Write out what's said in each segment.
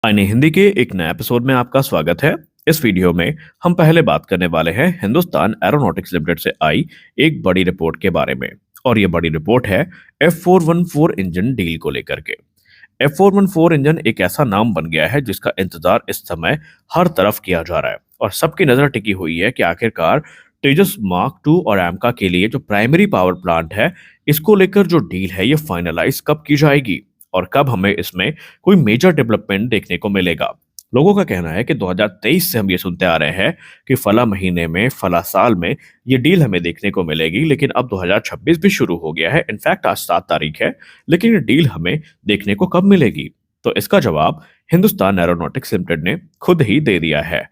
आईने हिंदी के एक नए एपिसोड में आपका स्वागत है। इस वीडियो में हम पहले बात करने वाले हैं हिंदुस्तान एरोनॉटिक्स लिमिटेड से आई एक बड़ी रिपोर्ट के बारे में। और ये बड़ी रिपोर्ट है F414 इंजन डील को लेकर के। F414 इंजन एक ऐसा नाम बन गया है जिसका इंतजार इस समय हर तरफ किया जा रहा है और सबकी नजर टिकी हुई है कि आखिरकार तेजस मार्क टू और एमका के लिए जो प्राइमरी पावर प्लांट है, इसको लेकर जो डील है ये फाइनलाइज कब की जाएगी और कब हमें इसमें कोई मेजर डेवलपमेंट देखने को मिलेगा। लोगों का कहना है कि 2023 से हम ये सुनते आ रहे हैं कि फला महीने में फला साल में ये डील हमें देखने को मिलेगी, लेकिन अब 2026 भी शुरू हो गया है। इनफैक्ट आज 7 तारीख है, लेकिन ये डील हमें देखने को कब मिलेगी? तो इसका जवाब हिंदुस्तान एरोनॉटिक्स लिमिटेड ने खुद ही दे दिया है।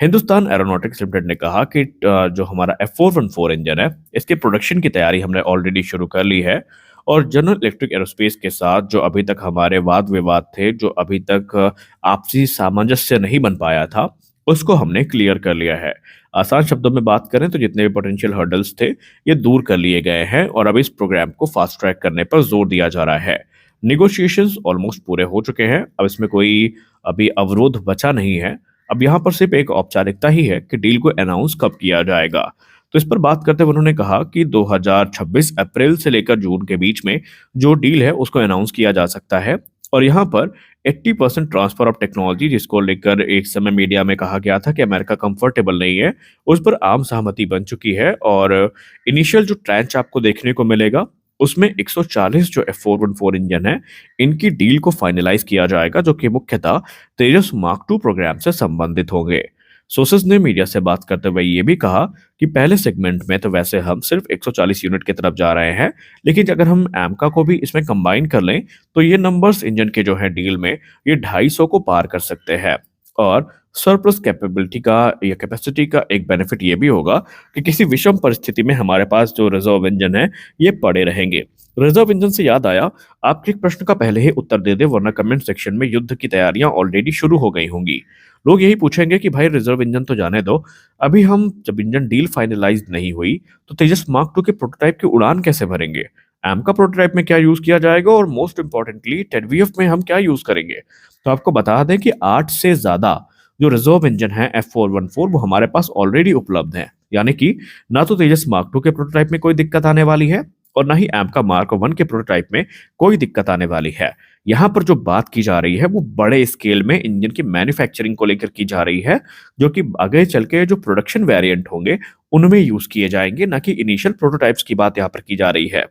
हिंदुस्तान एरोनॉटिक्स लिमिटेड ने कहा कि जो हमारा F414 इंजन है, इसके प्रोडक्शन की तैयारी हमने ऑलरेडी शुरू कर ली है और जनरल इलेक्ट्रिक एरोस्पेस के साथ जो अभी तक हमारे वाद विवाद थे, जो अभी तक आपसी सामंजस्य नहीं बन पाया था, उसको हमने क्लियर कर लिया है। आसान शब्दों में बात करें तो जितने भी पोटेंशियल हर्डल्स थे, ये दूर कर लिए गए हैं और अब इस प्रोग्राम को फास्ट ट्रैक करने पर जोर दिया जा रहा है। निगोशिएशंस ऑलमोस्ट पूरे हो चुके हैं, अब इसमें कोई अभी अवरोध बचा नहीं है। अब यहाँ पर सिर्फ एक औपचारिकता ही है कि डील को अनाउंस कब किया जाएगा। तो इस पर बात करते हुए उन्होंने कहा कि 2026 अप्रैल से लेकर जून के बीच में जो डील है उसको अनाउंस किया जा सकता है। और यहाँ पर 80% ट्रांसफर ऑफ टेक्नोलॉजी, जिसको लेकर एक समय मीडिया में कहा गया था कि अमेरिका कंफर्टेबल नहीं है, उस पर आम सहमति बन चुकी है। और इनिशियल जो ट्रेंच आपको देखने को मिलेगा उसमें 140 जो F414 इंजन है, इनकी डील को फाइनलाइज किया जाएगा, जो कि मुख्यतः तेजस मार्क टू प्रोग्राम से संबंधित होंगे। सोर्सेज ने मीडिया से बात करते हुए ये भी कहा कि पहले सेगमेंट में तो वैसे हम सिर्फ 140 यूनिट की तरफ जा रहे हैं, लेकिन अगर हम एमका को भी इसमें कंबाइन कर लें तो ये नंबर्स इंजन के जो है डील में ये 250 को पार कर सकते हैं। और सरप्लस कैपेबिलिटी का या कैपेसिटी का एक बेनिफिट ये भी होगा कि किसी विषम परिस्थिति में हमारे पास जो रिजर्व इंजन है ये पड़े रहेंगे। रिजर्व इंजन से याद आया, आपके एक प्रश्न का पहले ही उत्तर दे दे, वरना कमेंट सेक्शन में युद्ध की तैयारियां ऑलरेडी शुरू हो गई होंगी। लोग यही पूछेंगे कि भाई रिजर्व इंजन तो जाने दो, अभी हम जब इंजन डील फाइनलाइज नहीं हुई तो तेजस मार्क टू के प्रोटोटाइप की उड़ान कैसे भरेंगे? एम का प्रोटोटाइप में क्या यूज किया जाएगा और मोस्ट इंपॉर्टेंटली टेडवीएफ में हम क्या यूज करेंगे? तो आपको बता दें कि 8 से ज्यादा जो रिजर्व इंजन है F414 वो हमारे पास ऑलरेडी उपलब्ध है। यानी कि ना तो तेजस मार्क टू के प्रोटोटाइप में कोई दिक्कत आने वाली है और ना ही एमका मार्क वन के प्रोटोटाइप में कोई दिक्कत आने वाली है। यहाँ पर जो बात की जा रही है वो बड़े स्केल में इंजन की मैन्युफैक्चरिंग को लेकर की जा रही है, जो कि आगे चल के जो प्रोडक्शन वेरिएंट होंगे उनमें यूज किए जाएंगे, ना कि इनिशियल प्रोटोटाइप्स की बात यहाँ पर की जा रही है।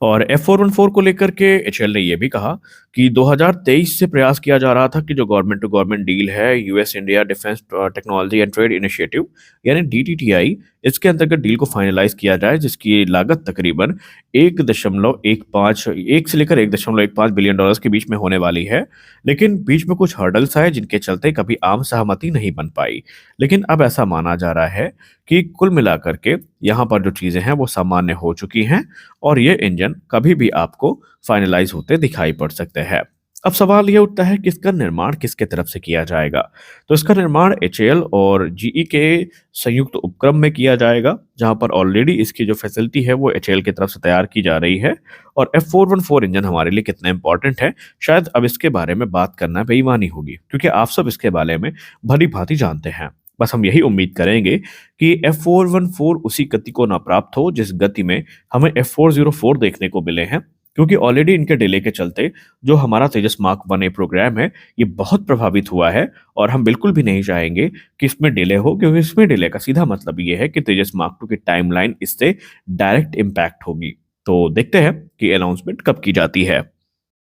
और F414 को लेकर के एचएल ने यह भी कहा कि 2023 से प्रयास किया जा रहा था कि जो गवर्नमेंट टू गवर्नमेंट डील है, US India defence technology and trade initiative यानी डीटीटीआई, इसके अंतर्गत डील को फाइनलाइज किया जाए, जिसकी लागत तकरीबन 1 से लेकर 1.15 बिलियन डॉलर्स के बीच में होने वाली है। लेकिन बीच में कुछ हर्डल्स आए जिनके चलते कभी आम सहमति नहीं बन पाई। लेकिन अब ऐसा माना जा रहा है कि कुल मिलाकर के यहाँ पर जो चीजें हैं वो सामान्य हो चुकी हैं और ये इंजन कभी भी आपको फाइनलाइज होते दिखाई पड़ सकते हैं। अब सवाल ये उठता है कि इसका निर्माण किसके तरफ से किया जाएगा? तो इसका निर्माण एचएएल और जीई के संयुक्त उपक्रम में किया जाएगा, जहां पर ऑलरेडी इसकी जो फैसिलिटी है वो एचएएल की तरफ से तैयार की जा रही है। और F414 इंजन हमारे लिए कितना इंपॉर्टेंट है, शायद अब इसके बारे में बात करना बेईमानी होगी, क्योंकि आप सब इसके बारे में भली भांति जानते हैं। बस हम यही उम्मीद करेंगे कि F414 उसी गति को ना प्राप्त हो जिस गति में हमें F404 देखने को मिले हैं, क्योंकि ऑलरेडी इनके डिले के चलते जो हमारा तेजस मार्क 1A प्रोग्राम है ये बहुत प्रभावित हुआ है। और हम बिल्कुल भी नहीं चाहेंगे कि इसमें डिले हो, क्योंकि इसमें डिले का सीधा मतलब ये है कि तेजस मार्क 2 की टाइमलाइन इससे डायरेक्ट इम्पैक्ट होगी। तो देखते हैं कि अनाउंसमेंट कब की जाती है।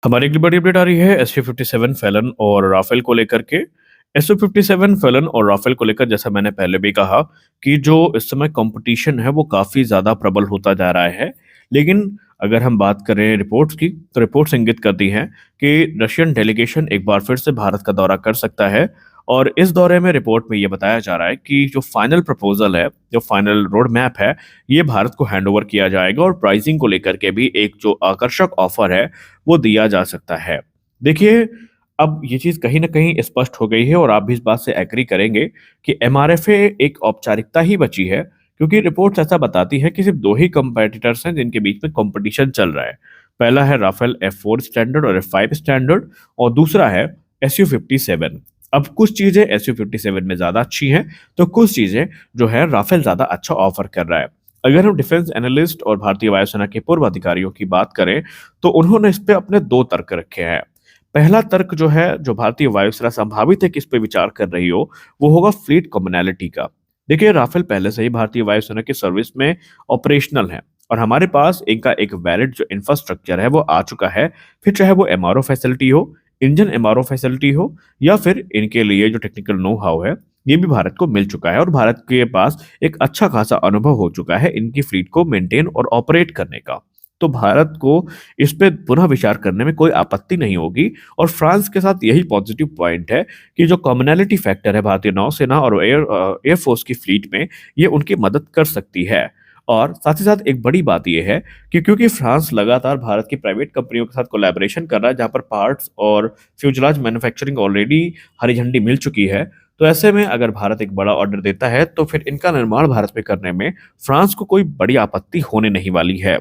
हमारी अगली बड़ी अपडेट आ रही है SU-57 फैलन और राफेल को लेकर के। SU-57 फैलन और राफेल को लेकर जैसा मैंने पहले भी कहा कि जो इस समय कंपटीशन है वो काफी ज्यादा प्रबल होता जा रहा है। लेकिन अगर हम बात करें रिपोर्ट्स की, तो रिपोर्ट्स इंगित करती हैं कि रशियन डेलीगेशन एक बार फिर से भारत का दौरा कर सकता है। और इस दौरे में रिपोर्ट में ये बताया जा रहा है कि जो फाइनल प्रपोजल है, जो फाइनल रोड मैप है, ये भारत को हैंडओवर किया जाएगा और प्राइसिंग को लेकर के भी एक जो आकर्षक ऑफर है वो दिया जा सकता है। देखिए, अब ये चीज कहीं ना कहीं स्पष्ट हो गई है और आप भी इस बात से एग्री करेंगे कि एमआरएफए एक औपचारिकता ही बची है, क्योंकि रिपोर्ट्स ऐसा बताती है कि सिर्फ 2 ही कंपेटिटर्स हैं जिनके बीच में कंपटीशन चल रहा है। पहला है राफेल F4 स्टैंडर्ड और F5 स्टैंडर्ड और दूसरा है SU-57। अब कुछ चीजें SU-57 में ज्यादा अच्छी हैं, तो कुछ चीजें जो है राफेल ज्यादा अच्छा ऑफर कर रहा है। अगर हम डिफेंस एनालिस्ट और भारतीय वायुसेना के पूर्व अधिकारियों की बात करें, तो उन्होंने इस पे अपने दो तर्क रखे हैं। पहला तर्क जो है, जो भारतीय वायुसेना संभावित है कि इस पे विचार कर रही हो, वो होगा फ्लीट कॉमनैलिटी का। देखिए, राफेल पहले से ही भारतीय वायुसेना की सर्विस में ऑपरेशनल है, और हमारे पास इनका एक वैलिड जो इंफ्रास्ट्रक्चर है वो आ चुका है। फिर चाहे वो एमआरओ फैसिलिटी हो, इंजन एमआरओ फैसिलिटी हो, या फिर इनके लिए जो टेक्निकल नो हाउ है, ये भी भारत को मिल चुका है, और भारत के पास एक अच्छा खासा अनुभव हो चुका है इनकी फ्लीट को मेंटेन और ऑपरेट करने का। तो भारत को इस पे पुनः विचार करने में कोई आपत्ति नहीं होगी। और फ्रांस के साथ यही पॉजिटिव पॉइंट है कि जो कॉमनैलिटी फैक्टर है भारतीय नौसेना और एयरफोर्स की फ्लीट में, ये उनकी मदद कर सकती है। और साथ ही साथ एक बड़ी बात यह है कि क्योंकि फ्रांस लगातार भारत की प्राइवेट कंपनियों के साथ कोलैबोरेशन कर रहा है, जहां पर पार्ट्स और फ्यूजलाज मैन्युफैक्चरिंग ऑलरेडी हरी झंडी मिल चुकी है, तो ऐसे में अगर भारत एक बड़ा ऑर्डर देता है तो फिर इनका निर्माण भारत में करने में फ्रांस को कोई बड़ी आपत्ति होने नहीं वाली है।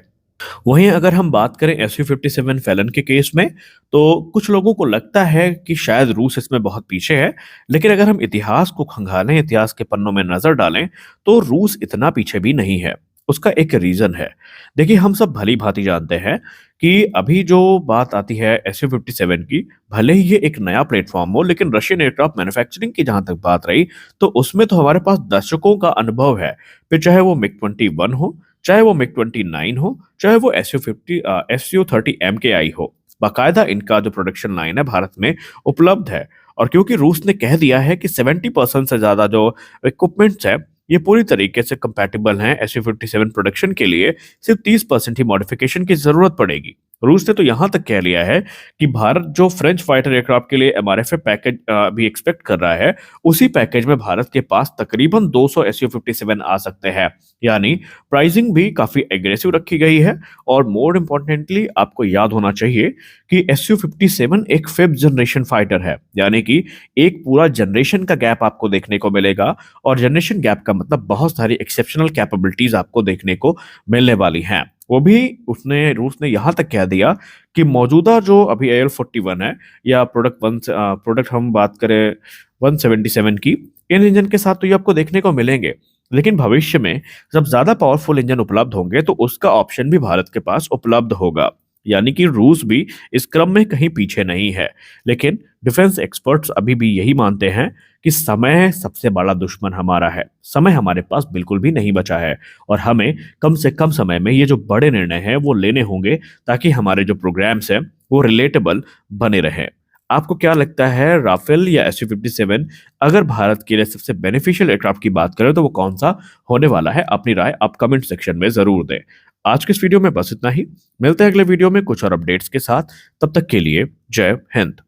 वहीं अगर हम बात करें SU-57 फैलन के केस में, तो कुछ लोगों को लगता है कि शायद रूस इसमें बहुत पीछे है, लेकिन अगर हम इतिहास को खंगालें, इतिहास के पन्नों में नजर डालें, तो रूस इतना पीछे भी नहीं है। उसका एक रीजन है। देखिए, हम सब भली भांति जानते हैं कि अभी जो बात आती है SU-57 की, भले ही ये एक नया प्लेटफॉर्म हो, लेकिन रशियन एयरक्राफ्ट मैन्युफैक्चरिंग की जहां तक बात रही, तो उसमें तो हमारे पास दशकों का अनुभव है। फिर चाहे वो मिग-21 हो, चाहे वो मिग-29 हो, चाहे वो SU-30 MKI हो, बाकायदा इनका जो प्रोडक्शन लाइन है भारत में उपलब्ध है। और क्योंकि रूस ने कह दिया है कि 70% से ज्यादा जो इक्विपमेंट्स है, ये पूरी तरीके से कंपैटिबल हैं SU-57 प्रोडक्शन के लिए, सिर्फ 30% ही मॉडिफिकेशन की जरूरत पड़ेगी। रूस ने तो यहां तक कह लिया है कि भारत जो फ्रेंच फाइटर एयरक्राफ्ट के लिए MRFA पैकेज भी एक्सपेक्ट कर रहा है, उसी पैकेज में भारत के पास तकरीबन 200 SU-57 आ सकते हैं। यानी प्राइसिंग भी काफी एग्रेसिव रखी गई है। और मोर इम्पोर्टेंटली आपको याद होना चाहिए कि SU-57 एक फिफ्थ जनरेशन फाइटर है, यानी कि एक पूरा जनरेशन का गैप आपको देखने को मिलेगा। और जनरेशन गैप का मतलब बहुत सारी एक्सेप्शनल कैपेबिलिटीज आपको देखने को मिलने वाली हैं। वो भी उसने रूस ने यहां तक कह दिया कि मौजूदा जो अभी AL-41 है, या प्रोडक्ट हम बात करें 177 की, इन इंजन के साथ तो ये आपको देखने को मिलेंगे, लेकिन भविष्य में जब ज्यादा पावरफुल इंजन उपलब्ध होंगे तो उसका ऑप्शन भी भारत के पास उपलब्ध होगा। यानी कि रूस भी इस क्रम में कहीं पीछे नहीं है। लेकिन डिफेंस एक्सपर्ट्स अभी भी यही मानते हैं कि समय सबसे बड़ा दुश्मन हमारा है। समय हमारे पास बिल्कुल भी नहीं बचा है, और हमें कम से कम समय में ये जो बड़े निर्णय हैं वो लेने होंगे, ताकि हमारे जो प्रोग्राम्स हैं वो रिलेटेबल बने रहें। आपको क्या लगता है, राफेल या SU-57 अगर भारत के लिए सबसे बेनिफिशियल एयरक्राफ्ट की बात करें तो वो कौन सा होने वाला है? अपनी राय आप कमेंट सेक्शन में जरूर दें। आज के इस वीडियो में बस इतना ही। मिलते हैं अगले वीडियो में कुछ और अपडेट्स के साथ। तब तक के लिए जय हिंद।